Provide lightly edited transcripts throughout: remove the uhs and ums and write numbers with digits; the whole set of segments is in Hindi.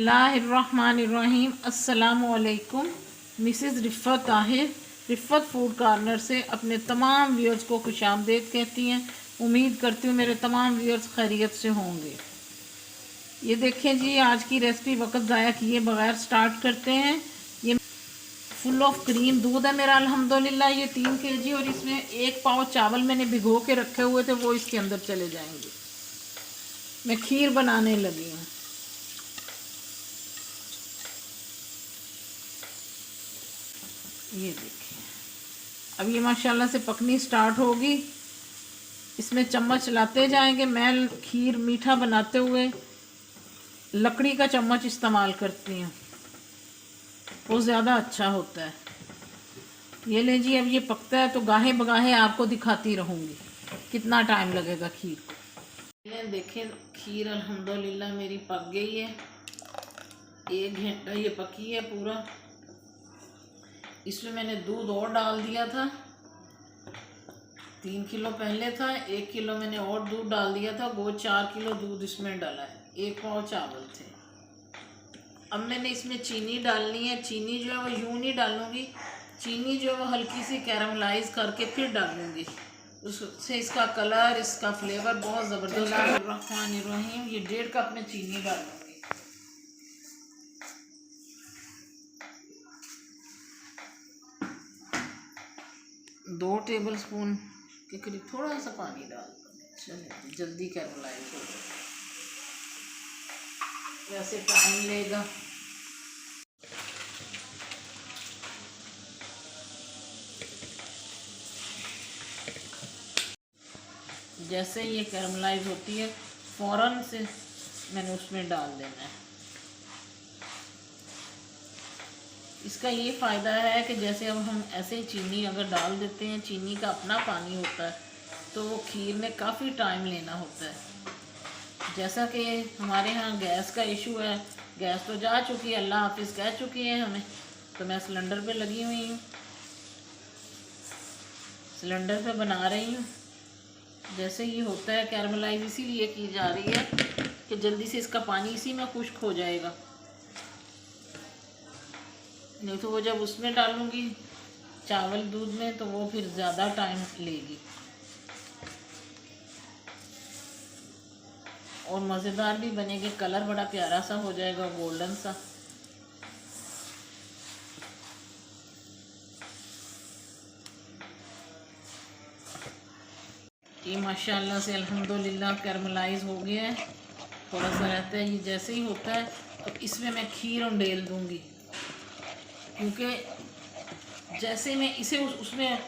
बिस्मिल्लाहिर्रहमानिर्रहीम। अस्सलामुअलैकुम। मिसेस रिफ़त ताहिर रिफ़त फूड कॉर्नर से अपने तमाम व्यूअर्स को खुशामदीद कहती हैं। उम्मीद करती हूँ मेरे तमाम व्यूअर्स खैरियत से होंगे। ये देखें जी, आज की रेसिपी वक्त ज़ाया किए बगैर स्टार्ट करते हैं। ये फुल ऑफ क्रीम दूध है मेरा अल्हम्दुलिल्लाह। ये 3 kg और इसमें 1 पाव चावल मैंने भिगो के रखे हुए थे, वो इसके अंदर चले जाएंगे। मैं खीर बनाने लगी हूँ। ये देखिए, अब ये माशाल्लाह से पकनी स्टार्ट होगी। इसमें चम्मच लाते जाएंगे। मैं खीर मीठा बनाते हुए लकड़ी का चम्मच इस्तेमाल करती हूँ, वो ज़्यादा अच्छा होता है। ये ले जी, अब ये पकता है तो गाहे बगाहे आपको दिखाती रहूँगी कितना टाइम लगेगा खीर को। ये देखें, खीर अल्हम्दुलिल्लाह मेरी पक गई है। 1 घंटा ये पकी है पूरा। इसमें मैंने दूध और डाल दिया था। 3 किलो पहले था, 1 किलो मैंने और दूध डाल दिया था। वो 4 किलो दूध इसमें डाला है। 1 पाव चावल थे। अब मैंने इसमें चीनी डालनी है। चीनी जो है वो यूं नहीं डालूंगी, चीनी जो है वो हल्की सी कैरमलाइज करके फिर डालूंगी। उससे इसका कलर, इसका फ्लेवर बहुत ज़बरदस्त है। बिस्मिल्लाहिर्रहमानिर्रहीम। ये 1.5 कप में चीनी डालूंगी। 2 टेबलस्पून के करीब थोड़ा सा पानी डाल दो। चलिए, जल्दी कैरमलाइज हो जाए, वैसे टाइम लेगा। जैसे ये कैरमलाइज होती है फ़ौरन से मैंने उसमें डाल देना है। इसका ये फ़ायदा है कि जैसे अब हम ऐसे ही चीनी अगर डाल देते हैं, चीनी का अपना पानी होता है, तो वो खीर में काफ़ी टाइम लेना होता है। जैसा कि हमारे यहाँ गैस का इशू है, गैस तो जा चुकी है, अल्लाह हाफिज़ कह चुकी है हमें, तो मैं सिलेंडर पे लगी हुई हूँ, सिलेंडर पे बना रही हूँ। जैसे ये होता है कैरमलाइज इसीलिए की जा रही है कि जल्दी से इसका पानी इसी में खुश्क हो जाएगा। नहीं तो वो जब उसमें डालूंगी चावल दूध में, तो वो फिर ज़्यादा टाइम लेगी और मज़ेदार भी बनेगी। कलर बड़ा प्यारा सा हो जाएगा, गोल्डन सा। ये माशाल्लाह से अल्हम्दुलिल्लाह कैरमलाइज हो गया है। थोड़ा सा रहता है, ये जैसे ही होता है तो इसमें मैं खीर उंडेल दूँगी, क्योंकि जैसे मैं इसे उसमें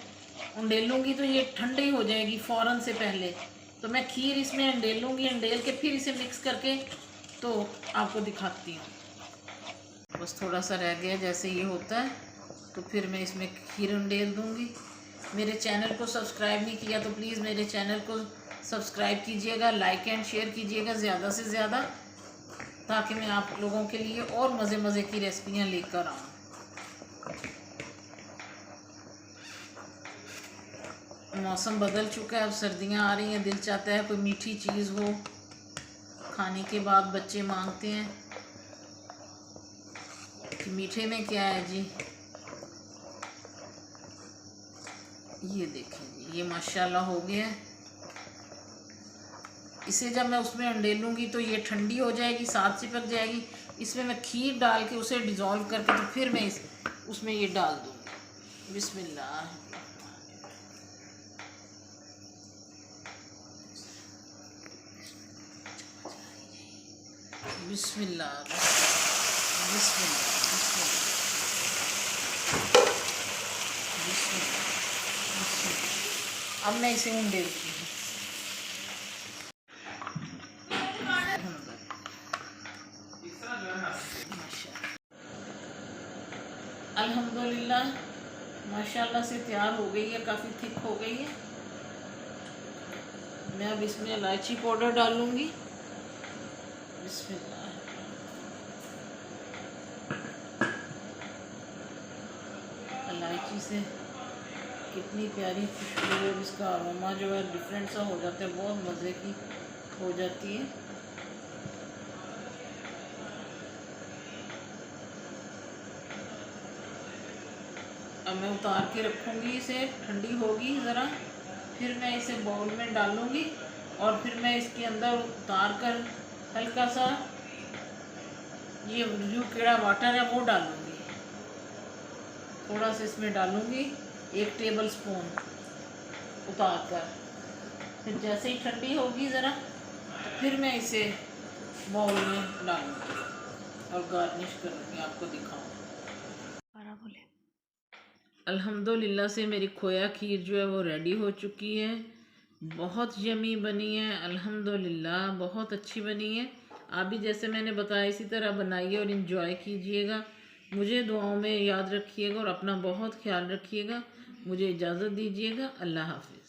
उंडेलूँगी तो ये ठंडी हो जाएगी फ़ौरन से पहले। तो मैं खीर इसमें उंडेलूँगी, उंडेल के फिर इसे मिक्स करके तो आपको दिखाती हूँ। बस थोड़ा सा रह गया, जैसे ये होता है तो फिर मैं इसमें खीर उंडेल दूँगी। मेरे चैनल को सब्सक्राइब नहीं किया तो प्लीज़ मेरे चैनल को सब्सक्राइब कीजिएगा, लाइक एंड शेयर कीजिएगा ज़्यादा से ज़्यादा, ताकि मैं आप लोगों के लिए और मज़े मज़े की रेसिपियाँ लेकर आऊँ। मौसम बदल चुका है, अब सर्दियाँ आ रही हैं, दिल चाहता है कोई मीठी चीज़ हो। खाने के बाद बच्चे मांगते हैं कि मीठे में क्या है जी। ये देखें जी, ये माशाल्लाह हो गया है। इसे जब मैं उसमें अंडेलूँगी तो ये ठंडी हो जाएगी, साथ से पक जाएगी। इसमें मैं खीर डाल के उसे डिज़ोल्व करके तो फिर मैं उसमें ये डाल दूँगी। बिस्मिल्लाह। बिस्मिल्लाह बिस्मिल्लाह बिस्मिल्लाह। अब मैं इसे उंडेलती हूँ। अल्हम्दुलिल्लाह माशाल्लाह से तैयार हो गई है, काफ़ी थिक हो गई है। मैं अब इसमें इलायची पाउडर डालूँगी। बिस्मिल्लाह। इलायची से कितनी प्यारी खुशबू है, इसका अरोमा जो है डिफरेंट सा हो जाता है, बहुत मज़े की हो जाती है। अब मैं उतार के रखूँगी इसे, ठंडी होगी ज़रा, फिर मैं इसे बाउल में डालूँगी और फिर मैं इसके अंदर उतार कर हल्का सा ये जो कीड़ा वाटर है वो डालूँगी, थोड़ा सा इसमें डालूँगी, 1 टेबल स्पून उतार कर। फिर जैसे ही ठंडी होगी ज़रा तो फिर मैं इसे बाउल में डालूँगी और गार्निश करूँगी, आपको दिखाऊँ। अल्हम्दुलिल्लाह से मेरी खोया खीर जो है वो रेडी हो चुकी है। बहुत यमी बनी है अल्हम्दुलिल्लाह, बहुत अच्छी बनी है। आप भी जैसे मैंने बताया इसी तरह बनाइए और इन्जॉय कीजिएगा। मुझे दुआओं में याद रखिएगा और अपना बहुत ख्याल रखिएगा। मुझे इजाज़त दीजिएगा। अल्लाह हाफ़िज़।